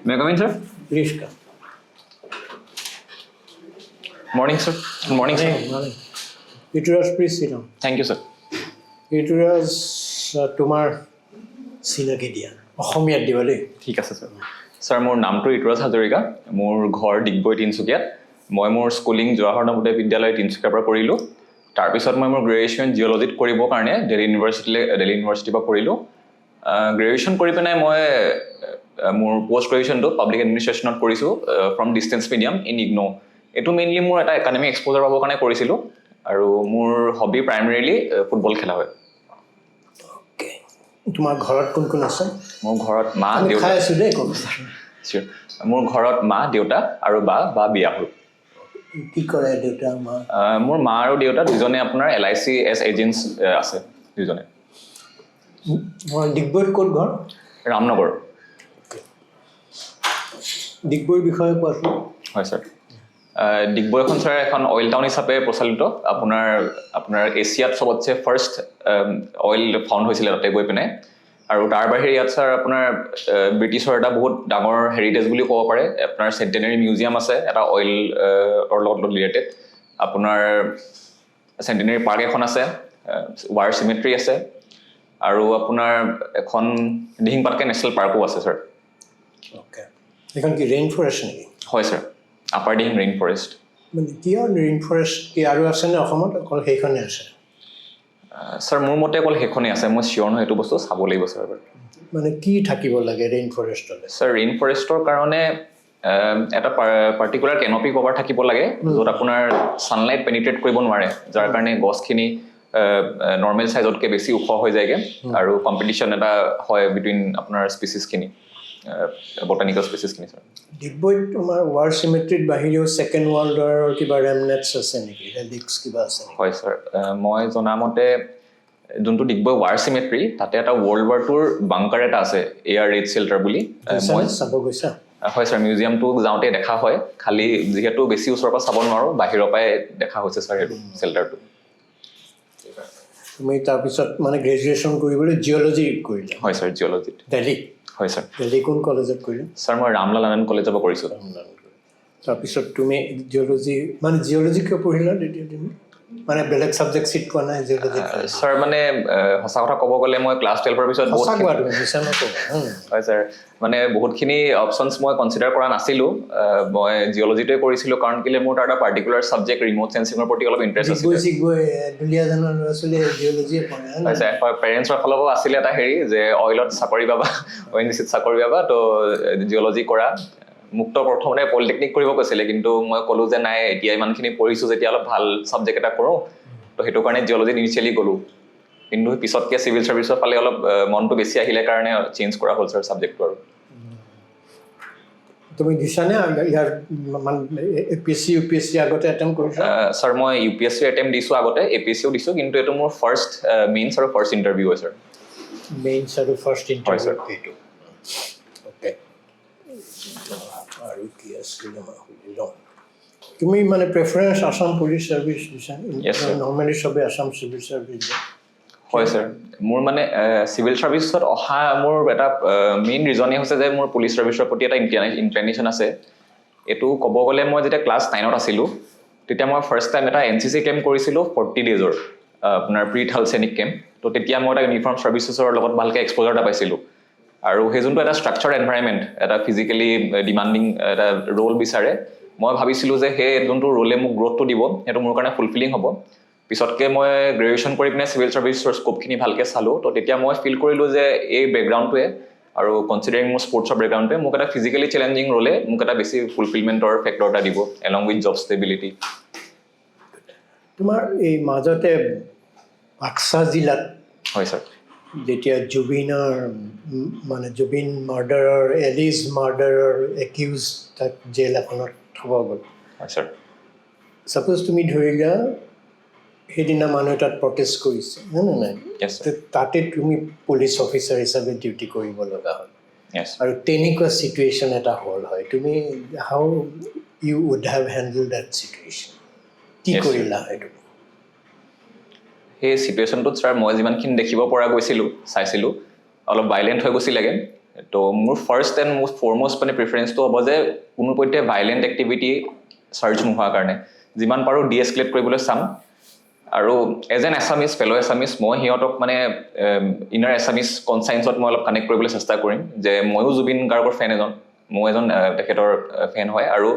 May I come in, sir? Rishka. Morning, sir. Good morning, sir. Morning. Uterus, please sit down. Thank you, sir. Uterus, তোমাৰ চিনাকি দিয়া অসমীয়াত দিবা দেই ঠিক আছে, sir. Sir, মোৰ নামটো ইটৰাজ হাজৰিকা। মোৰ ঘৰ ডিগবৈ তিনিচুকীয়াত। মই মোৰ স্কুলিং জৱাহৰ নৱোদয় বিদ্যালয় তিনিচুকীয়াৰ পৰা কৰিলোঁ। তাৰপিছত মই মোৰ গ্ৰেজুৱেশ্যন জিঅ'লজিত কৰিবৰ কাৰণে দিল্লী ইউনিভাৰ্চিটিৰ পৰা কৰিলোঁ। গ্ৰেজুৱেশ্যন কৰি পিনে মই মোৰ পষ্ট গ্ৰেজুৱেশ্যনটো পাব্লিক এডমিনিষ্ট্ৰেশ্যনত কৰিছোঁ from distance medium in ignore. এইটো মেইনলি মোৰ এটা একাডেমিক এক্সপ'জাৰ পাবৰ কাৰণে কৰিছিলোঁ আৰু মোৰ হবি প্ৰাইমেৰিলি ফুটবল খেলা হয়। অ'কে তোমাৰ ঘৰত কোন কোন আছে মোৰ ঘৰত মা আমি দেউতা খাই আছোঁ দেই ক'ব Sure. মোৰ ঘৰত মা দেউতা আৰু বা বিয়া হ'ল। কি কৰে দেউতা মা মোৰ মা আৰু দেউতা দুজনে আপোনাৰ LIC এছ এজেণ্টছ আছে দুজনে। মই ডিগবৈত ক'ত ঘৰ ৰামনগৰ। ডিগবৈৰ বিষয়ে কোৱাচোন হয় ছাৰ। ডিগবৈ এখন ছাৰ এখন অইল টাউন হিচাপে প্ৰচলিত। আপোনাৰ এছিয়াত চবতছে ফাৰ্ষ্ট অইল ফাউণ্ড হৈছিলে তাতে গৈ পিনে। আৰু তাৰ বাহিৰে ইয়াত ছাৰ আপোনাৰ ব্ৰিটিছৰ এটা বহুত ডাঙৰ হেৰিটেজ বুলি ক'ব পাৰে। আপোনাৰ চেণ্টেনেৰী মিউজিয়াম আছে এটা অইলৰ লগত ৰিলেটেড। আপোনাৰ চেণ্টেনেৰী পাৰ্ক এখন আছে, ৱাৰ চিমেট্ৰি আছে আৰু আপোনাৰ এখন দিহিংপাটকাই নেশ্যনেল পাৰ্কো আছে ছাৰ। অ'কে এইখন কি ৰেইন ফৰেষ্ট নেকি হয় sir, upper Dihing rain forest. মানে কিয় ৰেইন ফৰেষ্ট কি আৰু আছেনে অসমত অকল সেইখনে আছে ছাৰ মোৰ মতে অকল সেইখনেই আছে, মই চিয়ৰ নহয় এইটো বস্তু চাব লাগিব ছাৰ এবাৰ। মানে কি থাকিব লাগে ৰেইন ফৰেষ্টলৈ ছাৰ ৰেইন ফৰেষ্টৰ কাৰণে এটা পাৰ্টিকুলাৰ কেনপি কভাৰ থাকিব লাগে য'ত আপোনাৰ ছানলাইট পেনিট্ৰেট কৰিব নোৱাৰে, যাৰ কাৰণে গছখিনি নৰ্মেল চাইজতকৈ বেছি ওখ হৈ যায়গৈ আৰু কম্পিটিশ্যন এটা হয় বিটুইন আপোনাৰ স্পেচিছখিনি, বটানিকেল স্পেচিছখিনি ছাৰ। ডিগবৈত তোমাৰ ৱাৰ চিমেট্ৰিত বাহিৰেও ছেকেণ্ড ৱৰ্ল্ড ৱাৰৰ কিবা ৰেমনেটছ আছে নেকি ৰেলিক্স কিবা আছে নেকি হয় ছাৰ, মই জনামতে যোনটো ডিগবৈ ৱাৰ চিমেট্ৰি তাতে এটা ৱৰ্ল্ড ৱাৰ টুৰ বাংকাৰ এটা আছে, এয়াৰ ৰেড ছেল্টাৰ বুলি। মই চাব গৈছা হয় ছাৰ, মিউজিয়ামটো যাওঁতে দেখা হয়, খালি যিহেতু বেছি ওচৰৰ পৰা চাব নোৱাৰোঁ, বাহিৰৰ পৰাই দেখা হৈছে ছাৰ সেইটো ছেল্টাৰটো। তুমি তাৰপিছত মানে গ্ৰেজুৱেশ্যন কৰিবলৈ জিঅ'লজি কৰিলা হয় ছাৰ, জিঅ'লজিত। দিল্লী হয় ছাৰ। দিল্লী কোন কলেজত কৰিলা ছাৰ মই ৰামলাল আনন্দ কলেজৰ পৰা কৰিছোঁ। তাৰপিছত তুমি জিঅ'লজি মানে জিঅ'লজি কিয় পঢ়িলা তেতিয়া তুমি মানে বেলেগ ছাবজেক্ট চিট পোৱা নাই জিঅ'লজি ছাৰ মানে সঁচা কথা ক'ব গ'লে মই ক্লাছ 12ৰ পিছত সঁচা কোৱা তুমি মিছা নক'বা হয় ছাৰ, মানে বহুতখিনি অপশ্যনছ মই কনচিডাৰ কৰা নাছিলোঁ। মই জিঅ'লজিটোৱে কৰিছিলোঁ কাৰণ কেলৈ মোৰ তাৰ এটা পাৰ্টিকুলাৰ ছাবজেক্ট ৰিম'ট চেন্সিঙৰ প্ৰতি অলপ ইণ্টাৰেষ্ট আছিলে। দুলীয়াজানৰ ল'ৰা ছোৱালীয়ে জিঅ'লজিয়ে পঢ়ে হয় ছাৰ, হয় পেৰেণ্টছৰ ফালৰ পৰাও আছিলে এটা হেৰি যে অইলত চাকৰি পাবা, ONGCত চাকৰি পাবা, তো জিঅ'লজি কৰা। মোকতো প্ৰথমতে পলিটেকনিক কৰিব কৈছিলে, কিন্তু মই ক'লোঁ যে নাই এতিয়া ইমানখিনি পঢ়িছোঁ যেতিয়া অলপ ভাল ছাবজেক্ট এটা কৰোঁ, তো সেইটো কাৰণে জিঅ'লজিত ইনিচিয়েলি গ'লোঁ। কিন্তু পিছতকৈ চিভিল ছাৰ্ভিচৰ ফালে অলপ মনটো বেছি আহিলে কাৰণে চেঞ্জ কৰা হ'ল ছাৰ ছাবজেক্টটো আৰু। তুমি দিছানে ইয়াৰ APSC UPSC আগতে এটেম্প কৰিছা ছাৰ মই UPSC এটেম্প দিছোঁ আগতে, APSCও দিছোঁ, কিন্তু এইটো মোৰ ফাৰ্ষ্ট মেইনছ আৰু ফাৰ্ষ্ট ইণ্টাৰভিউ হয় ছাৰ। মেইনছ আৰু ফাৰ্ষ্ট ইণ্টাৰভিউ এইটো অ'কে। আৰু কি আছিলে মই সুধি লওঁ, তুমি মানে প্ৰেফাৰেঞ্চ আছাম পুলিচ ছাৰ্ভিচ দিছা নৰ্মেলি চবে আছাম চিভিল ছাৰ্ভিচ দিয়ে হয় ছাৰ, মোৰ মানে চিভিল ছাৰ্ভিচত অহা মোৰ এটা মেইন ৰিজনেই হৈছে যে মোৰ পুলিচ ছাৰ্ভিচৰ প্ৰতি এটা ইনক্লিনেশ্যন আছে। এইটো ক'ব গ'লে মই যেতিয়া ক্লাছ 9ত আছিলোঁ তেতিয়া মই ফাৰ্ষ্ট টাইম এটা NCC কেম্প কৰিছিলোঁ 40 ডেইজৰ, আপোনাৰ প্ৰি থাল সৈনিক কেম্প। তো তেতিয়া মই এটা ইউনিফৰ্ম ছাৰ্ভিচেছৰ লগত ভালকৈ এক্সপ'জাৰ এটা পাইছিলোঁ। আৰু সেই যোনটো এটা ষ্ট্ৰাকচাৰ্ড এনভাইৰনমেণ্ট, এটা ফিজিকেলি ডিমাণ্ডিং এটা ৰোল বিচাৰে, মই ভাবিছিলোঁ যে সেই যোনটো ৰোলে মোক গ্ৰ'থটো দিব সেইটো মোৰ কাৰণে ফুলফিলিং হ'ব। পিছতকৈ মই গ্ৰেজুৱেশ্যন কৰি পিনে চিভিল ছাৰ্ভিচৰ স্ক'পখিনি ভালকৈ চালোঁ, তো তেতিয়া মই ফিল কৰিলোঁ যে এই বেকগ্ৰাউণ্ডটোৱে আৰু কনচিডাৰিং মোৰ স্পৰ্টছৰ বেকগ্ৰাউণ্ডটোৱে মোক এটা ফিজিকেলি চেলেঞ্জিং ৰোলে মোক এটা বেছি ফুলফিলমেণ্টৰ ফেক্টৰ এটা দিব, এলং উইথ জব ষ্টেবিলিটি। তোমাৰ এই মাজতে বাক্সা জিলাত হয় ছাৰ, যেতিয়া জুবিন মাৰ্ডাৰৰ এলিজ মাৰ্ডাৰৰ একিউজ তাক জেল এখনত থ'ব গ'ল। হয় ছাৰ। ছাপ'জ তুমি ধৰিলা সেইদিনা মানুহে তাত প্ৰটেষ্ট কৰিছে নাই তাতে তুমি পুলিচ অফিচাৰ হিচাপে ডিউটি কৰিব লগা হ'ল আৰু তেনেকুৱা চিটুৱেশ্যন এটা হ'ল হয়, তুমি how you would have handle that situation, কি কৰিলা সেইটো? সেই চিটুৱেশ্যনটোত ছাৰ মই যিমানখিনি দেখিব পৰা চাইছিলোঁ অলপ ভাইলেণ্ট হৈ গৈছিলেগৈ। তো মোৰ ফাৰ্ষ্ট এণ্ড মোষ্ট ফৰমষ্ট মানে প্ৰিফাৰেঞ্চটো হ'ব যে কোনোপধ্যে ভাইলেণ্ট এক্টিভিটি চাৰ্জ নোহোৱাৰ কাৰণে যিমান পাৰোঁ ডিএস্কেলেট কৰিবলৈ চাম আৰু as an Assamese fellow' Assamese মই সিহঁতক মানে ইনাৰ এছামিজ কনচাইন্সত মই অলপ কানেক্ট কৰিবলৈ চেষ্টা কৰিম যে ময়ো জুবিন গাৰ্গৰ ফেন মই এজন তেখেতৰ ফেন হয় আৰু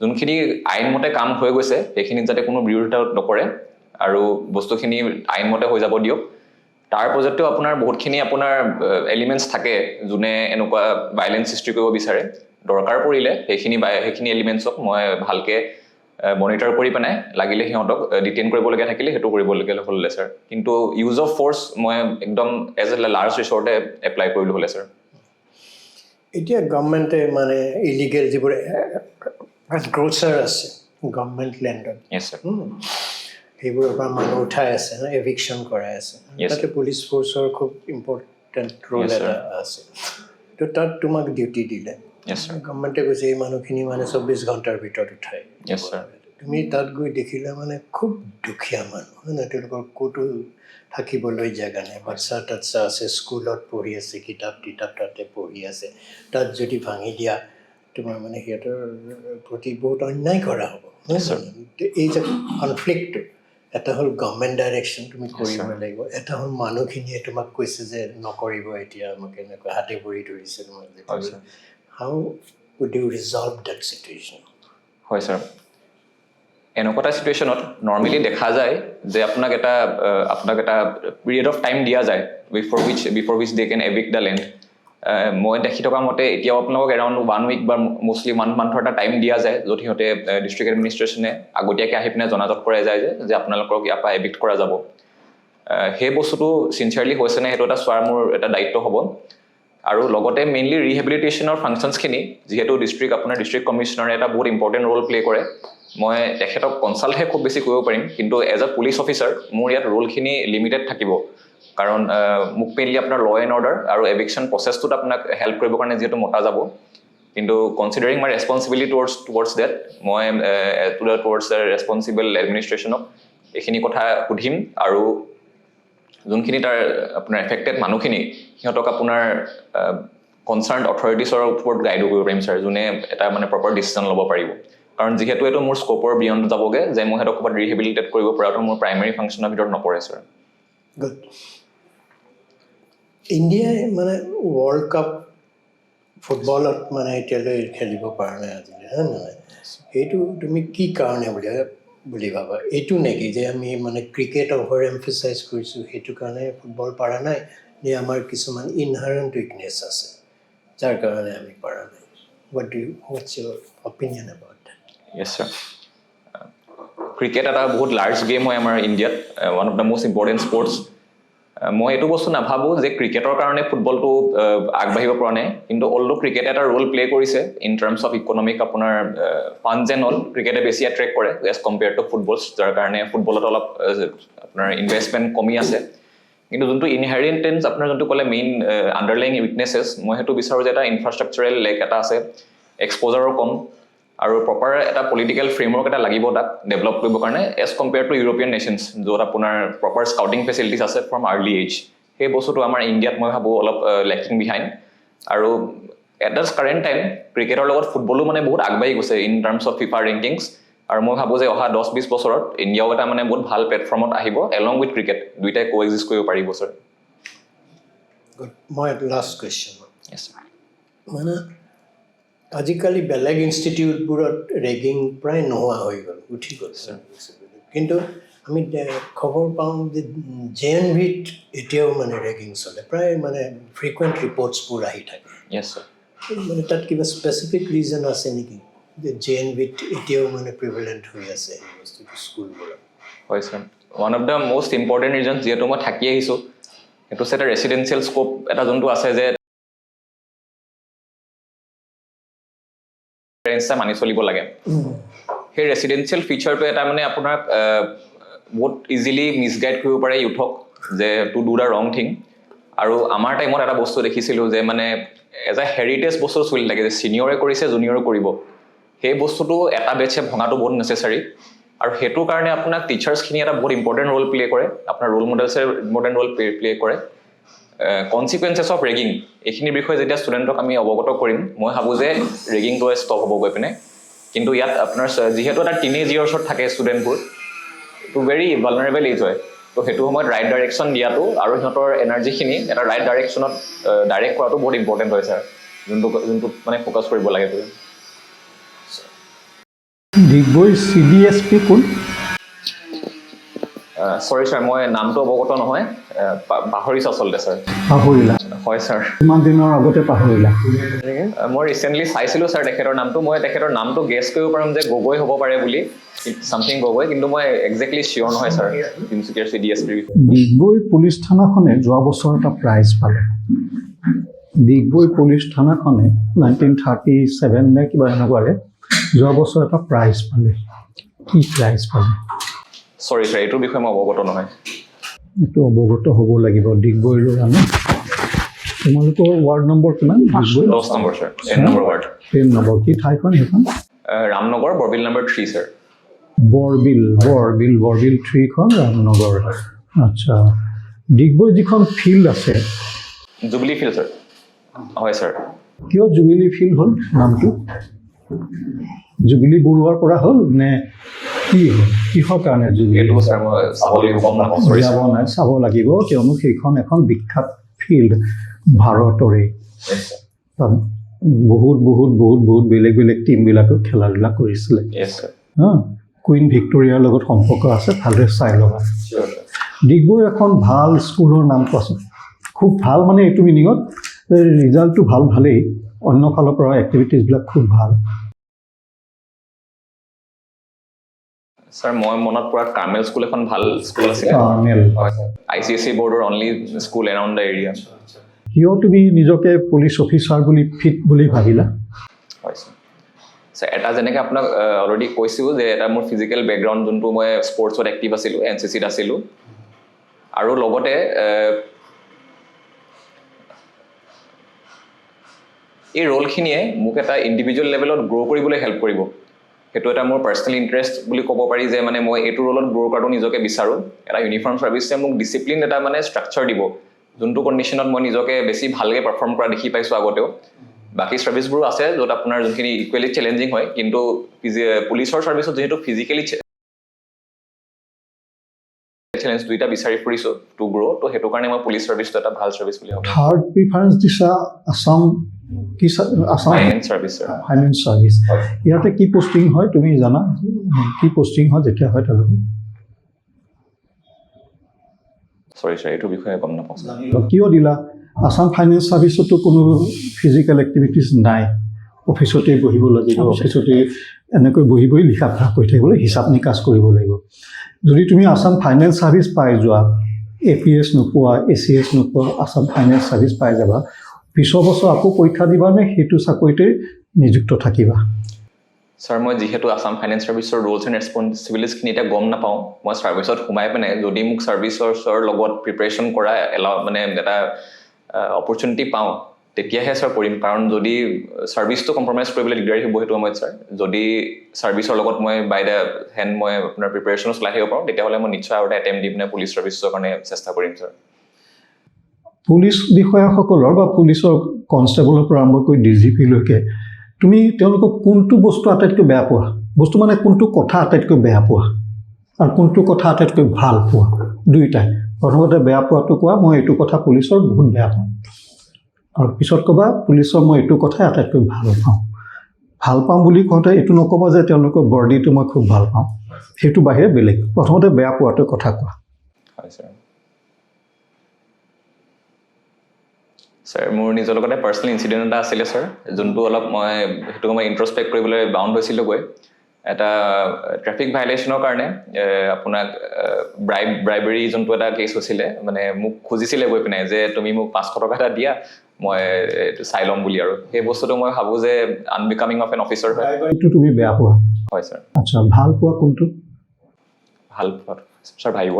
যোনখিনি আইনমতে কাম হৈ গৈছে সেইখিনিত যাতে কোনো বিৰোধিতা নকৰে আৰু বস্তুখিনি আইনমতে হৈ যাব দিয়ক তাৰ প্ৰজেক্টটো আপোনাৰ বহুতখিনি আপোনাৰ এলিমেণ্টছ থাকে যোনে এনেকুৱা ভাইলেঞ্চ সৃষ্টি কৰিব বিচাৰে দৰকাৰ পৰিলে সেইখিনি এলিমেণ্টছক মই ভালকৈ মনিটৰ কৰি পেলাই লাগিলে সিহঁতক ডিটেইন কৰিবলগীয়া থাকিলে সেইটো কৰিবলগীয়া হ'লে ছাৰ কিন্তু ইউজ অফ ফ'ৰ্চ মই একদম এজ এ লাৰ্জ ৰিচৰ্টে এপ্লাই কৰিলোঁ হ'লে ছাৰ এতিয়া গভৰ্ণমেণ্টে মানে ইলিগেল যিবোৰ গ্ৰ'চাৰ আছে গভৰ্ণমেণ্ট লেণ্ডত য়েছ ছাৰ সেইবোৰৰ পৰা মানুহ উঠাই আছে এভিকশ্যন কৰাই আছে তাতে পুলিচ ফ'ৰ্চৰ খুব ইম্পৰ্টেণ্ট ৰোল এটা আছে তো তাত তোমাক ডিউটি দিলে গভৰ্ণমেণ্টে কৈছে এই মানুহখিনি মানে 24 ঘণ্টাৰ ভিতৰত উঠাই তুমি তাত গৈ দেখিলা মানে খুব দুখীয়া মানুহ হয় নহয় তেওঁলোকৰ ক'তো থাকিবলৈ জেগা নাই বাচ্চা টাচ্চা আছে স্কুলত পঢ়ি আছে কিতাপ তাতে পঢ়ি আছে তাত যদি ভাঙি দিয়া তোমাৰ মানে সিহঁতৰ প্ৰতি বহুত অন্যায় কৰা হ'ব এই যে কনফ্লিক্টটো এটা হ'ল গভৰ্ণমেণ্ট ডাইৰেকশ্যন তুমি কৰিব লাগিব এটা হ'ল মানুহখিনিয়ে তোমাক কৈছে যে নকৰিব এতিয়া আমাক এনেকুৱা হাতে ভৰি ধৰিছে তোমাক how would you resolve that situation হয় ছাৰ এনেকুৱা এটা চিটুৱেশ্যনত নৰ্মেলি দেখা যায় যে আপোনাক এটা পিৰিয়ড অফ টাইম দিয়া যায় before which they can evict the land মই দেখি থকা মতে এতিয়াও আপোনালোকক এৰাউণ্ড 1 উইক বা মষ্টলি 1 মান্থৰ এটা টাইম দিয়া যায় য'ত সিহঁতে ডিষ্ট্ৰিক্ট এডমিনিষ্ট্ৰেশ্যনে আগতীয়াকৈ আহি পিনে জনাজাত কৰা যায় যে আপোনালোকক ইয়াৰ পৰা এভিক্ট কৰা যাব সেই বস্তুটো চিনচিয়াৰলি হৈছেনে সেইটো এটা চোৱাৰ মোৰ এটা দায়িত্ব হ'ব আৰু লগতে মেইনলি ৰিহেবিলিটেশ্যনৰ ফাংচনছখিনি যিহেতু ডিষ্ট্ৰিক্ট কমিশ্যনাৰে এটা বহুত ইম্পৰ্টেণ্ট ৰোল প্লে কৰে মই তেখেতক কনচাল্টহে খুব বেছি কৰিব পাৰিম কিন্তু এজ এ পুলিচ অফিচাৰ মোৰ ইয়াত ৰোলখিনি লিমিটেড থাকিব কাৰণ মোক মেইনলি আপোনাৰ ল এণ্ড অৰ্ডাৰ আৰু এভিকশ্যন প্ৰচেছটোত আপোনাক হেল্প কৰিবৰ কাৰণে যিহেতু মতা যাব কিন্তু কনচিডাৰিং মাই ৰেছপনচিবিলিটি টুৱাৰ্ডছ ডেট মই টুৱাৰ্ডছ দ্য ৰেছপনচিবল এডমিনিষ্ট্ৰেশ্যনক এইখিনি কথা সুধিম আৰু যোনখিনি তাৰ আপোনাৰ এফেক্টেড মানুহখিনি সিহঁতক আপোনাৰ কনচাৰ্ণ অথৰিটিছৰ ওপৰত গাইডো কৰিব পাৰিম ছাৰ যোনে এটা মানে প্ৰপাৰ ডিচিশ্যন ল'ব পাৰিব কাৰণ যিহেতু এইটো মোৰ স্ক'পৰ বিয়ণ্ড যাবগৈ যে মই সিহঁতক ক'ৰবাত ৰিহেবিলিটেট কৰিব পৰাটো মোৰ প্ৰাইমেৰী ফাংচনৰ ভিতৰত নপৰে ছাৰ গুড ইণ্ডিয়াই মানে ৱৰ্ল্ড কাপ ফুটবলত মানে এতিয়ালৈ খেলিব পৰা নাই আজিলৈ হয় নহয় সেইটো তুমি কি কাৰণে বুলি ভাবা এইটো নেকি যে আমি মানে ক্ৰিকেট অভাৰ এমফেচাইজ কৰিছোঁ সেইটো কাৰণে ফুটবল পৰা নাই নে আমাৰ কিছুমান ইনহাৰেণ্ট উইকনেছ আছে যাৰ কাৰণে আমি পৰা নাই what's your opinion about that yes sir cricket এটা বহুত লাৰ্জ গেম হয় আমাৰ ইণ্ডিয়াত one of the most important sports মই এইটো বস্তু নাভাবোঁ যে ক্ৰিকেটৰ কাৰণে ফুটবলটো আগবাঢ়িব পৰা নাই কিন্তু অলদো ক্ৰিকেটে এটা ৰোল প্লে কৰিছে ইন টাৰ্মছ অফ ইকনমিক আপোনাৰ ফাণ্ডছ এণ্ড অল ক্ৰিকেটে বেছি এট্ৰেক্ট কৰে এজ কম্পেয়াৰ টু ফুটবলছ যাৰ কাৰণে ফুটবলত অলপ আপোনাৰ ইনভেষ্টমেণ্ট কমি আছে কিন্তু যোনটো ইনহেৰিটেঞ্চ আপোনাৰ যোনটো ক'লে মেইন আণ্ডাৰলাইং উইকনেছেছ মই সেইটো বিচাৰোঁ যে এটা ইনফ্ৰাষ্ট্ৰাকচাৰেল লেক এটা আছে এক্সপ'জাৰো কম আৰু প্ৰপাৰ এটা পলিটিকেল ফ্ৰেমৱৰ্ক এটা লাগিব তাক ডেভেলপ কৰিবৰ কাৰণে as compare to European nations য'ত আপোনাৰ প্ৰপাৰ স্কাউটিং ফেচিলিটিছ আছে ফ্ৰম আৰ্লি এজ সেই বস্তুটো আমাৰ ইণ্ডিয়াত মই ভাবোঁ অলপ লেকিং বিহাইণ্ড আৰু এট দ্য কাৰেণ্ট টাইম ক্ৰিকেটৰ লগত ফুটবলো মানে বহুত আগবাঢ়ি গৈছে in terms of FIFA rankings আৰু মই ভাবোঁ যে অহা 10-20 বছৰত ইণ্ডিয়াও এটা মানে বহুত ভাল প্লেটফৰ্মত আহিব এলং উইথ ক্ৰিকেট দুইটাই কো এক্সিষ্ট কৰিব পাৰিব ছাৰ গুড মই লাষ্ট কুৱেশ্যন মানে আজিকালি বেলেগ ইনষ্টিটিউটবোৰত ৰেগিং প্ৰায় নোহোৱা হৈ গ'ল উঠি গ'ল কিন্তু আমি খবৰ পাওঁ যে JNVত এতিয়াও মানে ৰেগিং চলে প্ৰায় মানে ফ্ৰিকুৱেণ্ট ৰিপৰ্টছবোৰ আহি থাকে মানে তাত কিবা স্পেচিফিক ৰিজন আছে নেকি যে JNVত এতিয়াও মানে প্ৰিভেলেণ্ট হৈ আছে এই বস্তুটো স্কুলবোৰত হয় sir one of the most important reason যিহেতু মই থাকি আহিছোঁ সেইটো হৈছে এটা ৰেচিডেঞ্চিয়েল স্ক'প এটা যোনটো আছে যে মানি চলিব লাগে সেই ৰেচিডেঞ্চিয়েল ফিচাৰটো এটা মানে আপোনাক বহুত ইজিলি মিছগাইড কৰিব পাৰে ইউথক যে টু ডু দ্য ৰং থিং আৰু আমাৰ টাইমত এটা বস্তু দেখিছিলোঁ যে মানে এজ এ হেৰিটেজ বস্তু চলি থাকে যে ছিনিয়ৰে কৰিছে জুনিয়ৰে কৰিব সেই বস্তুটো এটা বেটছে ভঙাটো বহুত নেচেচাৰী আৰু সেইটোৰ কাৰণে আপোনাক টিচাৰ্ছখিনি এটা বহুত ইম্পৰ্টেণ্ট ৰোল প্লে কৰে আপোনাৰ ৰোল মডেলছে ইম্পৰ্টেণ্ট ৰোল প্লে কৰে কনচিকুৱেঞ্চেছ অফ ৰেগিং এইখিনিৰ বিষয়ে যেতিয়া ষ্টুডেণ্টক আমি অৱগত কৰিম মই ভাবোঁ যে ৰেগিংটো ষ্টপ হ'ব গৈ পিনে কিন্তু ইয়াত আপোনাৰ যিহেতু এটা টিনেজ ইয়াৰ্ছত থাকে ষ্টুডেণ্টবোৰ এইটো ভেৰি ভালনাৰেবল এজ হয় তো সেইটো সময়ত ৰাইট ডাইৰেকশ্যন দিয়াটো আৰু সিহঁতৰ এনাৰ্জিখিনি এটা ৰাইট ডাইৰেকশ্যনত ডাইৰেক্ট কৰাটো বহুত ইম্পৰ্টেণ্ট হয় ছাৰ যোনটো মানে ফ'কাছ কৰিব লাগে ডিগবৈ CDSP কোন চৰি ছাৰ মই নামটো অৱগত নহয় পাহৰিছোঁ আচলতে ছাৰ পাহৰিলা হয় ছাৰ কিমান দিনৰ আগতে পাহৰিলা মই ৰিচেণ্টলি চাইছিলোঁ ছাৰ তেখেতৰ নামটো মই তেখেতৰ নামটো গেছ কৰিব পাৰিম যে গগৈ হ'ব পাৰে বুলি চামথিং গগৈ কিন্তু মই একজেক্টলি চিয়'ৰ নহয় ছাৰ তিনিচুকীয়াৰ CDSP ডিগবৈ পুলিচ থানাখনে যোৱা বছৰ এটা প্ৰাইজ পালে ডিগবৈ পুলিচ থানাখনে 1937 নে কিবা এনেকুৱাৰে যোৱা বছৰ এটা প্ৰাইজ পালে কি প্ৰাইজ পালে চৰি ছাৰ এইটোৰ বিষয়ে মই অৱগত নহয় এইটো অৱগত হ'ব লাগিব ডিগবৈলৈ আমি তোমালোকৰ ৱাৰ্ড নম্বৰ কিমান 10 number sir 10 number ward 10 number কি ঠাইখন সেইখন ৰামনগৰ বৰবিল নম্বৰ 3 ছাৰ বৰবিল 3 খন ৰামনগৰ আচ্ছা ডিগবৈ যিখন ফিল্ড আছে জুবিলি ফিল্ড ছাৰ হয় ছাৰ কিয় জুবিলি ফিল্ড হ'ল নামটো জুবিলি বৰুৱাৰ পৰা হ'ল নে কি হ'ল কিহৰ কাৰণে জুবিলি এইটো ছাৰ মই চাব লাগিব গম নাপাওঁ চৰি যাব নাই চাব লাগিব কিয়নো সেইখন এখন বিখ্যাত ফিল্ড ভাৰতৰে তাত বহুত বেলেগ টিমবিলাকো খেলা ধূলা কৰিছিলে কুইন ভিক্টৰিয়াৰ লগত সম্পৰ্ক আছে ভালদৰে চাই ল'বা ডিগবৈ এখন ভাল স্কুলৰ নাম কোৱাচোন খুব ভাল মানে এইটো মিনিঙত ৰিজাল্টটো ভালেই অন্য ফালৰ পৰা এক্টিভিটিজবিলাক খুব ভাল ছাৰ মই মনত পৰা কাৰ্মেল স্কুল এখন ভাল স্কুল আছিলে ICSE বৰ্ডৰ only school around the area কিয় তুমি নিজকে পুলিচ অফিচাৰ বুলি ফিট বুলি ভাবিলা হয় ছাৰ এটা যেনেকৈ আপোনাক অলৰেডি কৈছোঁ যে এটা মোৰ ফিজিকেল বেকগ্ৰাউণ্ড যোনটো মই স্পৰ্টছত এক্টিভ আছিলোঁ NCCত আছিলোঁ আৰু লগতে এই ৰোলখিনিয়ে মোক এটা ইণ্ডিভিজুৱেল লেভেলত গ্ৰ' কৰিবলৈ হেল্প কৰিব সেইটো এটা মোৰ পাৰ্চনেল ইণ্টাৰেষ্ট বুলি ক'ব পাৰি যে মানে মই এইটো ৰোলত গ্ৰ' কৰাটো নিজকে বিচাৰোঁ এটা ইউনিফৰ্ম ছাৰ্ভিচে মোক ডিচিপ্লিন এটা মানে ষ্ট্ৰাকচাৰ দিব যোনটো কণ্ডিশ্যনত মই নিজকে বেছি ভালকৈ পাৰফৰ্ম কৰা দেখি পাইছোঁ আগতেও বাকী ছাৰ্ভিচবোৰো আছে য'ত আপোনাৰ যোনখিনি ইকুৱেলি চেলেঞ্জিং হয় কিন্তু পুলিচৰ ছাৰ্ভিচত যিহেতু ফিজিকেলি চেলেঞ্জ দুইটা বিচাৰি ফুৰিছোঁ টু গ্ৰ' তো সেইটো কাৰণে মই পুলিচ ছাৰ্ভিচটো এটা ভাল ছাৰ্ভিচ বুলি ভাবোঁ থাৰ্ড প্ৰিফাৰেঞ্চ দিছা Assam finance service finance service ইয়াতে কি পষ্টিং হয় তুমি জানা কি পষ্টিং হয় যেতিয়া হয় তেওঁলোকে চৰি ছাৰ এইটো বিষয়ে গম নাপাওঁ কিয় দিলা আছাম ফাইনেন্স ছাৰ্ভিচতো কোনো ফিজিকেল এক্টিভিটিজ নাই অফিচতে বহিব লাগিব অফিচতে এনেকৈ বহি লিখা পঢ়া কৰি থাকিব লাগিব হিচাপ নিকাচ কৰিব লাগিব যদি তুমি আছাম ফাইনেন্স ছাৰ্ভিচ পাই যোৱা APS নোপোৱা ACS নোপোৱা আছাম ফাইনেন্স ছাৰ্ভিচ পাই যাবা পিছৰ বছৰ আকৌ পৰীক্ষা দিবা নে সেইটো চাকৰিতে নিযুক্ত থাকিবা ছাৰ মই যিহেতু আছাম ফাইনেন্স ছাৰ্ভিচৰ ৰুলছ এণ্ড ৰেছপনচিবিলিটিজখিনি এতিয়া গম নাপাওঁ মই ছাৰ্ভিচত সোমাই পিনে যদি মোক ছাৰ্ভিচৰ লগত প্ৰিপেৰেশ্যন কৰা মানে এটা অপৰচুনিটি পাওঁ তেতিয়াহে ছাৰ কৰিম কাৰণ যদি ছাৰ্ভিচটো কম্প্ৰমাইজ কৰিবলৈ দিগদাৰী হ'ব সেইটো সময়ত ছাৰ যদি ছাৰ্ভিচৰ লগত মই বাই দ্য হেণ্ড মই আপোনাৰ প্ৰিপেৰেশ্যনো চলাই থাকিব পাৰোঁ তেতিয়াহ'লে মই নিশ্চয় আৰু এটা এটেম্প দি পিনে পুলিচ ছাৰ্ভিচৰ কাৰণে চেষ্টা কৰিম ছাৰ পুলিচ বিষয়াসকলৰ বা পুলিচৰ কনষ্টেবলৰ পৰা আৰম্ভ কৰি DGP লৈকে তুমি তেওঁলোকক কোনটো বস্তু আটাইতকৈ বেয়া পোৱা বস্তু মানে কোনটো কথা আটাইতকৈ বেয়া পোৱা আৰু কোনটো কথা আটাইতকৈ ভাল পোৱা দুইটাই প্ৰথমতে বেয়া পোৱাটো কোৱা মই এইটো কথা পুলিচৰ বহুত বেয়া পাওঁ আৰু পিছত ক'বা পুলিচৰ মই এইটো কথাই আটাইতকৈ ভাল পাওঁ বুলি কওঁতে এইটো নক'বা যে তেওঁলোকৰ বৰ্ডিটো মই খুব ভাল পাওঁ সেইটো বাহিৰে বেলেগ প্ৰথমতে বেয়া পোৱাটো কথা কোৱা হয় ছাৰ ছাৰ মোৰ নিজৰ লগতে পাৰ্চনেল ইনচিডেণ্ট এটা আছিলে ছাৰ যোনটো অলপ সেইটো মই ইণ্ট্ৰস্পেক্ট কৰিবলৈ বাউণ্ড হৈছিলোঁ গৈ এটা ট্ৰেফিক ভাইলেশ্যনৰ কাৰণে আপোনাক ব্ৰাইবেৰী যোনটো এটা কেছ হৈছিলে মানে মোক খুজিছিলে গৈ পিনে যে তুমি মোক 500 টকা এটা দিয়া মই এইটো চাই ল'ম বুলি আৰু সেই বস্তুটো মই ভাবোঁ যে আনবিকামিং অফ এন অফিচাৰ হয় এইটো তুমি বেয়া পোৱা হয় ছাৰ আচ্ছা ভাল পোৱা কোনটো ভাল পোৱা ছাৰ ভাবিব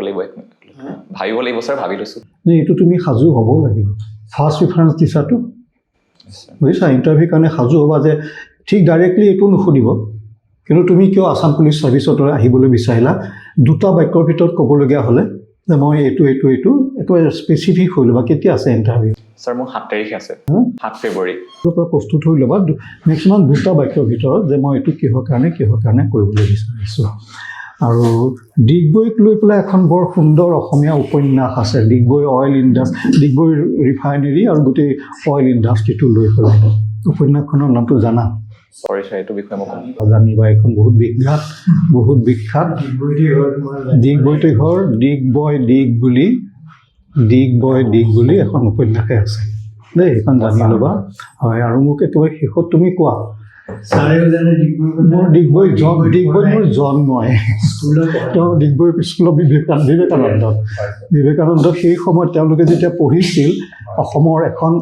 লাগিব ছাৰ ভাবি লৈছোঁ এইটো তুমি সাজু হ'ব লাগিব ফাৰ্ষ্ট প্ৰিফাৰেঞ্চ দিছাটো বুজিছা ইণ্টাৰভিউৰ কাৰণে সাজু হ'বা যে ঠিক ডাইৰেক্টলি এইটো নুসুধিব কিন্তু তুমি কিয় আছাম পুলিচ ছাৰ্ভিচত আহিবলৈ বিচাৰিলা দুটা বাক্যৰ ভিতৰত ক'বলগীয়া হ'লে যে মই এইটো একেবাৰে স্পেচিফিক হৈ ল'বা কেতিয়া আছে ইণ্টাৰভিউ ছাৰ মোৰ 7 তাৰিখে আছে 7 ফেব্ৰুৱাৰী পৰা প্ৰস্তুত হৈ ল'বা মেক্সিমাম 2টা বাক্যৰ ভিতৰত যে মই এইটো কিহৰ কাৰণে কৰিবলৈ বিচাৰিছোঁ আৰু ডিগবৈক লৈ পেলাই এখন বৰ সুন্দৰ অসমীয়া উপন্যাস আছে Digboi oil industry Digboi refinery আৰু গোটেই অইল ইণ্ডাষ্ট্ৰিটো লৈ পেলাই উপন্যাসখনৰ নামটো জানা সৰি ছাৰ এইটো বিষয়ে মই জানিবা এখন বহুত বিখ্যাত ডিগবৈতে ঘৰ ডিগবৈ দিগ বুলি এখন উপন্যাসে আছে দেই সেইখন জানি ল'বা হয় আৰু মোক একেবাৰে শেষত তুমি কোৱা মোৰ ডিগবৈত মোৰ জন্মই তেওঁ ডিগবৈ স্কুলত বিবেকানন্দ সেই সময়ত তেওঁলোকে যেতিয়া পঢ়িছিল অসমৰ এখন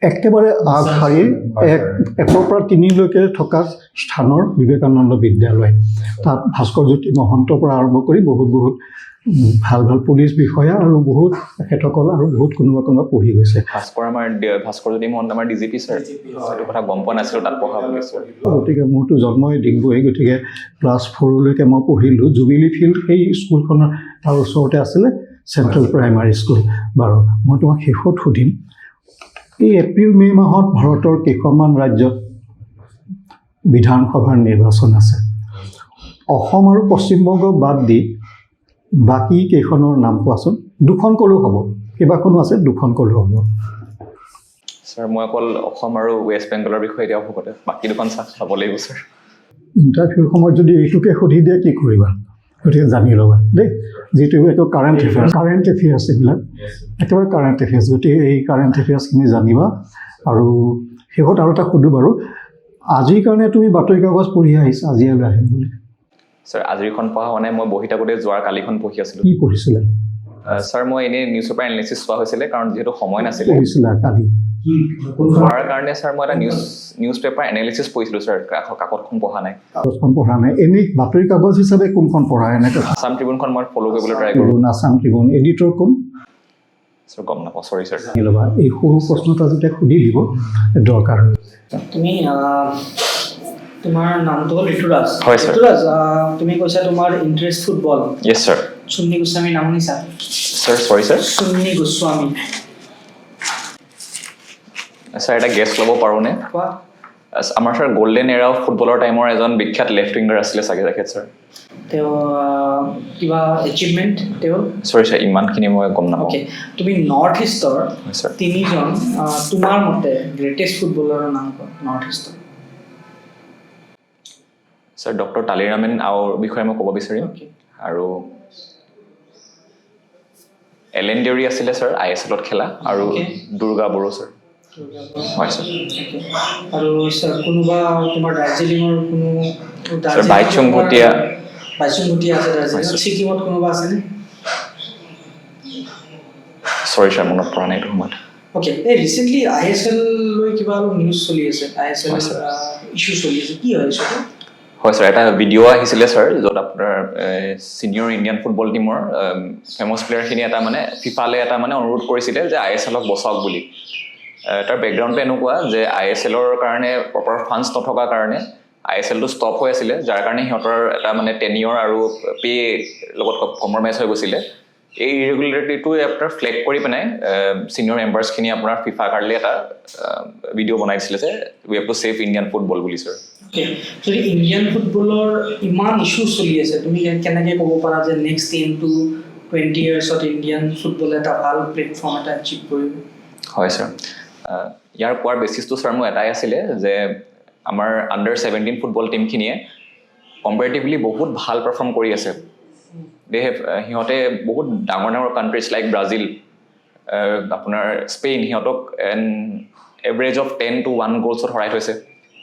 একেবাৰে আগশাৰীৰ 1ৰ পৰা 3লৈকে থকা স্থানৰ বিবেকানন্দ বিদ্যালয় তাত ভাস্কৰজ্যোতি মহন্তৰ পৰা আৰম্ভ কৰি বহুত ভাল পুলিচ বিষয়া আৰু বহুত তেখেতসকল আৰু বহুত কোনোবা পঢ়ি গৈছে ভাস্কৰজ্যোতি মহন্ত আমাৰ ডিজিপি ছাৰ এইটো কথা গম পোৱা নাছিলোঁ তাত পঢ়া বুলিছোঁ গতিকে মোৰতো জন্মই ডিগবৈ গতিকে ক্লাছ 4লৈকে মই পঢ়িলোঁ জুবিলি ফিল্ড সেই স্কুলখনৰ তাৰ ওচৰতে আছিলে চেণ্ট্ৰেল প্ৰাইমাৰী স্কুল বাৰু মই তোমাক শেষত সুধিম এই এপ্ৰিল-মে মাহত ভাৰতৰ কেইখনমান ৰাজ্যত বিধানসভাৰ নিৰ্বাচন আছে অসম আৰু পশ্চিমবংগ বাদ দি বাকী কেইখনৰ নাম কোৱাচোন 2খন ক'লেও হ'ব কেইবাখনো আছে 2খন ক'লেও হ'ব ছাৰ মই অকল অসম আৰু ৱেষ্ট বেংগলৰ বিষয়ে এতিয়া অৱগতে বাকী 2খন চাব লাগিব ছাৰ ইণ্টাৰভিউৰ সময়ত যদি এইটোকে সুধি দিয়ে কি কৰিবা গতিকে জানি ল'বা দেই যিটো এইটো কাৰেণ্ট এফেয়াৰ্ছ এইবিলাক একেবাৰে কাৰেণ্ট এফেয়াৰ্ছ গতিকে এই কাৰেণ্ট এফেয়াৰ্ছখিনি জানিবা আৰু শেষত আৰু এটা সুধোঁ বাৰু আজিৰ কাৰণে তুমি বাতৰি কাগজ পঢ়ি আহিছা আজিলৈ আহিম বুলি ছাৰ আজিৰখন পঢ়া হোৱা নাই মই বহি থাকোঁতে যোৱাৰ কালিখন পঢ়ি আছিলোঁ কি পঢ়িছিলা ছাৰ মই এনেই নিউজ পেপাৰ এনালিচিছ চোৱা হৈছিলে কাৰণ যিহেতু সময় নাছিলে পঢ়িছিলা কালি পঢ়াৰ কাৰণে ছাৰ মই এটা নিউজ পেপাৰ এনালিচিছ পঢ়িছিলোঁ ছাৰ কাকতখন পঢ়া নাই এনেই বাতৰি কাগজ হিচাপে কোনখন পঢ়া এনেকৈ আছাম ট্ৰিবিউনখন মই ফ'ল' কৰিবলৈ ট্ৰাই কৰোঁ আছাম ট্ৰিবিউন এডিটৰ কোন ছাৰ গম নাপাওঁ চৰি ছাৰ ল'বা এই সৰু প্ৰশ্ন এটা যেতিয়া সুধি দিব দৰকাৰ তুমি তোমাৰ নামটো হ'ল ঋতুৰাজ হয় ছাৰ ঋতুৰাজ তুমি কৈছা তোমাৰ ইণ্টাৰেষ্ট ফুটবল য়েছ ছাৰ সুন্নি গোস্বামীৰ নাম শুনিছা ছাৰ চৰি ছাৰ সুন্নি গোস্বামী ছাৰ এটা গেছ ল'ব পাৰোঁনে কোৱা আমাৰ ছাৰ গল্ডেন এৰা অফ ফুটবলৰ টাইমৰ এজন বিখ্যাত লেফ্ট উইংগাৰ আছিলে চাগে তেখেত ছাৰ তেওঁ কিবা এচিভমেণ্ট তেওঁ চৰি ছাৰ ইমানখিনি মই গম নাপাওঁ অ'কে তুমি নৰ্থ ইষ্টৰ ছাৰ 3জন তোমাৰ মতে গ্ৰেটেষ্ট ফুটবলাৰৰ নাম কোৱা নৰ্থ ইষ্টৰ ছাৰ ডক্টৰ তালিৰামেন আওৰ বিষয়ে মই ক'ব বিচাৰিম আৰু এলেন দেউৰী আছিলে ছাৰ ISLত খেলা আৰু দুৰ্গা বড়ো ছাৰ হয় ছাৰ আৰু ছাৰ কোনোবা তোমাৰ দাৰ্জিলিঙৰ কোনো ছাৰ বাইচুং ভুটীয়া আছে দাৰ্জিলিঙত ছিকিমত কোনোবা আছেনে চৰি ছাৰ মনত পৰা নাই এইটো সময়ত অ'কে এই ৰিচেণ্টলি ISL লৈ কিবা অলপ নিউজ চলি আছে ISL ইছ্যু চলি আছে কি হয় ইছ্যুটো হয় ছাৰ এটা ভিডিঅ' আহিছিলে ছাৰ য'ত আপোনাৰ ছিনিয়ৰ ইণ্ডিয়ান ফুটবল টীমৰ ফেমাছ প্লেয়াৰখিনি এটা মানে ফিফালে এটা মানে অনুৰোধ কৰিছিলে যে ISLক বচাওক বুলি তাৰ বেকগ্ৰাউণ্ডটো এনেকুৱা যে ISLৰ কাৰণে প্ৰপাৰ ফাণ্ডছ নথকাৰ কাৰণে ISLটো ষ্টপ হৈ আছিলে যাৰ কাৰণে সিহঁতৰ এটা মানে টেনিয়ৰ আৰু পে লগত কম্প্ৰমাইজ হৈ গৈছিলে এই ইৰেগুলাৰিটিটো আপোনাৰ ফ্লেগ কৰি পেলাই ছিনিয়ৰ মেম্বাৰ্ছখিনি আপোনাৰ ফিফা কাৰ্ডলৈ এটা ভিডিঅ' বনাই দিছিলে যে we have to save Indian football বুলি ছাৰ যদি ইণ্ডিয়ান ফুটবলৰ ইমান ইছ্যু চলি আছে তুমি কেনেকৈ ক'ব পাৰা যে নেক্সট 10 to 20 ইয়াৰ্ছত ইণ্ডিয়ান ফুটবলে এটা ভাল প্লেটফৰ্ম এটা এচিভ কৰিব হয় ছাৰ ইয়াৰ কোৱাৰ বেচিছটো ছাৰ মোৰ এটাই আছিলে যে আমাৰ আণ্ডাৰ 17 ফুটবল টীমখিনিয়ে কম্পেৰেটিভলি বহুত ভাল পাৰফৰ্ম কৰি আছে সিহঁতে বহুত ডাঙৰ কাণ্ট্ৰিজ লাইক ব্ৰাজিল আপোনাৰ স্পেইন সিহঁতক এভাৰেজ অফ 10 to 1 গ'লছত হৰাই থৈছে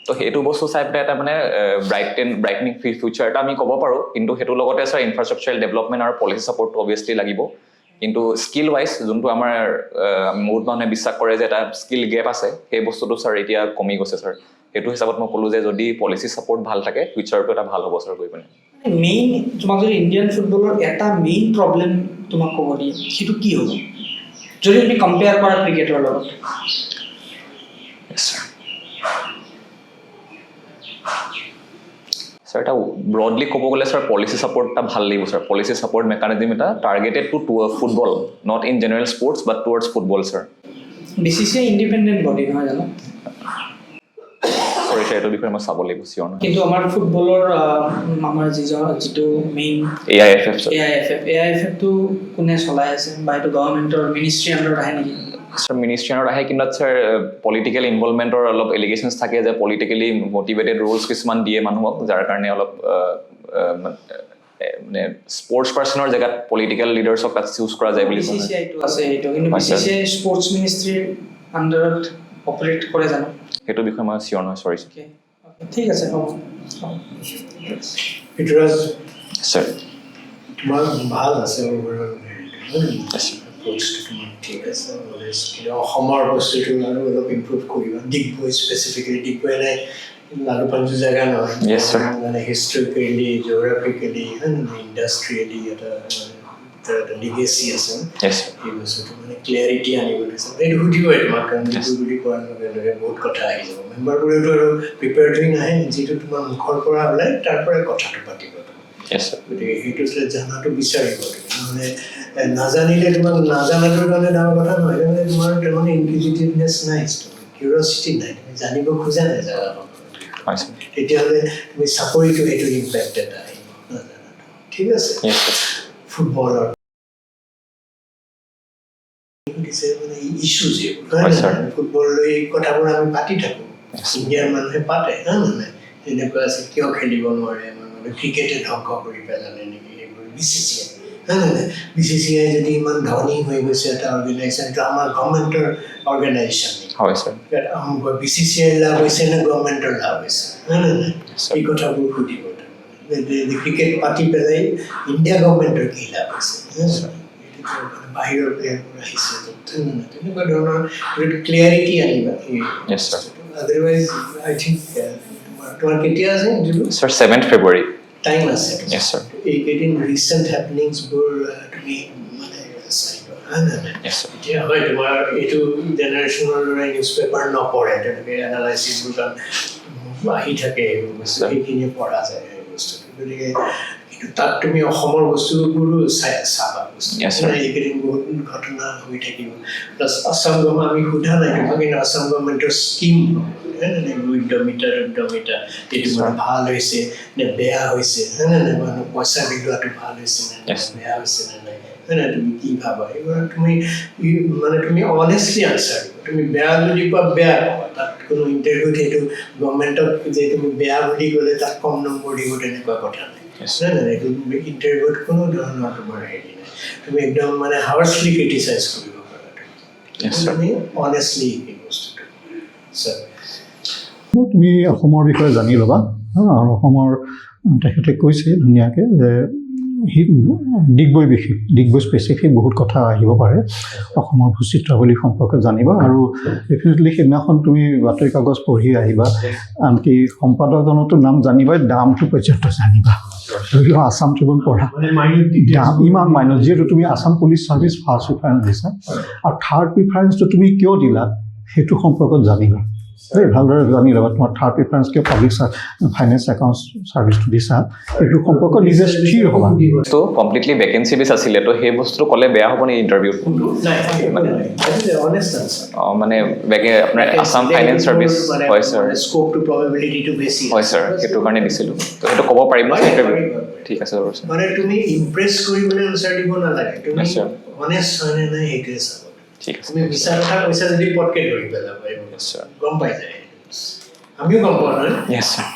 তো সেইটো বস্তু চাই পেলাই এটা মানে ব্ৰাইটনিং ফিউচাৰ এটা আমি ক'ব পাৰোঁ কিন্তু সেইটোৰ লগতে ছাৰ ইনফ্ৰাষ্ট্ৰাকচাৰেল ডেভেলপমেণ্ট আৰু পলিচি ছাপৰ্টটো অভিয়াছলি লাগিব কিন্তু স্কিল ৱাইজ যোনটো আমাৰ বহুত মানুহে বিশ্বাস কৰে যে এটা স্কিল গেপ আছে সেই বস্তুটো ছাৰ এতিয়া কমি গৈছে ছাৰ সেইটো হিচাপত মই ক'লোঁ যে যদি পলিচি ছাপৰ্ট ভাল থাকে ফিউচাৰটো এটা ভাল হ'ব ছাৰ গৈ পিনে মেইন তোমাক যদি ইণ্ডিয়ান ফুটবলৰ এটা মেইন প্ৰব্লেম তোমাক ক'ব দিয়ে সেইটো কি হ'ব যদি তুমি কম্পেয়াৰ কৰা ক্ৰিকেটৰ লগত ছাৰ এটা ব্ৰডলি ক'ব গ'লে ছাৰ পলিচি ছাপৰ্ট এটা ভাল লাগিব ছাৰ পলিচি ছাপৰ্ট মেকানিজম এটা targeted two football not in general sports but towards football sir BCCI independent body নহয় জানো চৰি ছাৰ এইটো বিষয়ে মই চাব লাগিব চিয়ৰ নহয় কিন্তু আমাৰ ফুটবলৰ আমাৰ যিটো মেইন AIFF ছাৰ AIFF-টো কোনে চলাই আছে বা এইটো গভৰ্ণমেণ্টৰ মিনিষ্ট্ৰী আণ্ডাৰত আহে নেকি ছাৰ মিনিষ্ট্ৰিয়ানত আহে কিন্তু ছাৰ পলিটিকেল ইনভলভমেণ্টৰ অলপ এলিগেশ্যনছ থাকে যে পলিটিকেলি মটিভেটেড ৰুলছ কিছুমান দিয়ে মানুহক যাৰ কাৰণে অলপ মানে স্পৰ্টছ পাৰ্চনৰ জেগাত পলিটিকেল লিডাৰ্ছক তাত চুজ কৰা যায় বুলি BCCI-টো আছে এইটো কিন্তু BCCI স্পৰ্টছ মিনিষ্ট্ৰীৰ আণ্ডাৰত অপাৰেট কৰে জানো সেইটো বিষয়ে মই চিয়ৰ নহয় চৰি ঠিক আছে হ'ব পিতৰাজ ছাৰ তোমাৰ ভাল আছে ঠিক আছে কিন্তু অসমৰ বস্তুটো আৰু অলপ ইম্প্ৰুভ কৰিবা ডিগবৈ স্পেচিফিকেলি ডিগবৈ নাই লালু পাঞ্জু জেগা নহয় মানে হিষ্ট্ৰিকেলি জিঅ'গ্ৰাফিকেলি ইণ্ডাষ্ট্ৰিয়েলি এটা লিগেচি আছে এই বস্তুটো মানে ক্লিয়াৰিটি আনিব দিছে এইটো সুধিবই তোমাক কাৰণ ডিগবৈ বুলি কোৱাৰ লগে লগে বহুত কথা আহি যাব মেম্বাৰবোৰেতো আৰু প্ৰিপেয়াৰ হৈ নাহে যিটো তোমাৰ মুখৰ পৰা ওলাই তাৰ পৰাই কথাটো পাতিব গতিকে সেইটো জানাটো বিচাৰিব মানে নাজানিলে তোমাক নাজানাটোৰ কাৰণে ডাঙৰ কথা নহয় মানে তোমাৰ তাৰমানে ইনকুইজিটিভনেছ নাই কিউৰিয়চিটি নাই তুমি জানিব খোজা নাই জেগাখন তেতিয়াহ'লে তুমি চাকৰিটো সেইটো ইম্পেক্ট এটা আহিব নাজানাটো ঠিক আছে ফুটবলৰ মানে ইছ্যু যিবোৰ ফুটবল লৈ কথাবোৰ আমি পাতি থাকোঁ ইণ্ডিয়াৰ মানুহে পাতে নহয় এনেকুৱা আছে কিয় খেলিব নোৱাৰে মানে ক্ৰিকেটে ধ্বংস কৰি পেলালে নেকি এইবোৰ BCCI যদি ইমান ধনী হৈ গৈছে এটা অৰ্গেনাইজেশ্যন এইটো আমাৰ গভৰ্ণমেণ্টৰ অৰ্গেনাইজেশ্যন হয় ছাৰ BCCI লাভ হৈছে নে গভৰ্ণমেণ্টৰ লাভ হৈছে নহয় এই কথাবোৰ সুধিব ক্ৰিকেট পাতি পেলাই ইণ্ডিয়া গভৰ্ণমেণ্টৰ কি লাভ হৈছে বাহিৰৰ প্লেয়াৰবোৰ আহিছে তেনেকুৱা ধৰণৰ ক্লিয়াৰিটি আনিবা আদাৰৱাইজ আই থিংক তোমাৰ কেতিয়া আছে ছাৰ 7th February টাইম আছে এইকেইদিন ৰিচেণ্ট হেপনিংছবোৰ তুমি মানে এতিয়া হয় তোমাৰ এইটো জেনেৰেশ্যনৰ দৰে নিউজ পেপাৰ নপঢ়ে তেওঁলোকে এনালাইচিছবোৰ কাৰণ আহি থাকে সেইখিনি পঢ়া যায় এই বস্তুটো গতিকে কিন্তু তাত তুমি অসমৰ বস্তুবোৰো চাবা এইকেইদিন বহুত ঘটনা হৈ থাকিব প্লাছ আছাম গভৰ্ণমেণ্ট আমি সোধা নাই তোমাক কিন্তু আছাম গভৰ্ণমেণ্টৰ স্কিম উদ্যমিতা এইটো মানে ভাল হৈছে নে বেয়া হৈছে হয় নে মানুহ পইচা বিলোৱাটো ভাল হৈছে নে বেয়া হৈছে নে নাই হয় নাই তুমি কি ভাবা এইবোৰ তুমি মানে তুমি অনেষ্টলি আনচাৰ দিব তুমি বেয়া যদি কোৱা বেয়া কোৱা তাত কোনো ইণ্টাৰভিউত সেইটো গভৰ্ণমেণ্টক যে তুমি বেয়া বুলি ক'লে তাত কম নম্বৰ দিব তেনেকুৱা কথা নাই নাই নাই এইটো ইণ্টাৰভিউত কোনো ধৰণৰ তোমাৰ হেৰি নাই তুমি একদম মানে হাৰ্চলি ক্ৰিটিচাইজ কৰিব পাৰা তুমি অনেষ্টলি এই বস্তুটো ছাৰ তুমি অসমৰ বিষয়ে জানি ল'বা আৰু অসমৰ তেখেতে কৈছে ধুনীয়াকৈ যে ডিগবৈ বিশেষ ডিগবৈ স্পেচিফিক বহুত কথা আহিব পাৰে অসমৰ ভূচিত্ৰাৱলী সম্পৰ্কে জানিবা আৰু ডেফিনেটলি সেইদিনাখন তুমি বাতৰি কাগজ পঢ়ি আহিবা আনকি সম্পাদকজনতো নাম জানিবাই দামটো পৰ্যন্ত জানিবা ধৰি লওক আছাম ট্ৰিবিউন পঢ়া দাম ইমান মাইনত যিহেতু তুমি Assam police service first preference দিছা আৰু থাৰ্ড প্ৰিফাৰেঞ্চটো তুমি কিয় দিলা সেইটো সম্পৰ্কত জানিবা দেই ভালদৰে জানি ল'বা তোমাৰ থাৰ্ড প্ৰিফাৰেঞ্চ কিয় পাব্লিক ফাইনেন্স একাউণ্টছ ছাৰ্ভিচটো দিছা এইটো সম্পৰ্ক নিজে স্থিৰ হ'বা তো কমপ্লিটলি ভেকেঞ্চি বেছ আছিলে তো সেই বস্তুটো ক'লে বেয়া হ'ব নেকি ইণ্টাৰভিউত মানে আপোনাৰ আছাম ফাইনেন্স ছাৰ্ভিচ হয় ছাৰ স্কোপটো প্ৰবেবিলিটিটো বেছি হয় ছাৰ সেইটো কাৰণে দিছিলোঁ তো সেইটো ক'ব পাৰিম ন ইণ্টাৰভিউত ঠিক আছে বাৰু ছাৰ মানে তুমি ইমপ্ৰেছ কৰিবলৈ আনচাৰ দিব নালাগে তুমি অনেষ্ট হয়নে নাই সেইটোৱে চাব ঠিক আছে তুমি মিছা কথা কৈছা যদি পটকে ধৰি পেলাব গম পাই যায় আমিও গম পোৱা নহয় য়েছ ছাৰ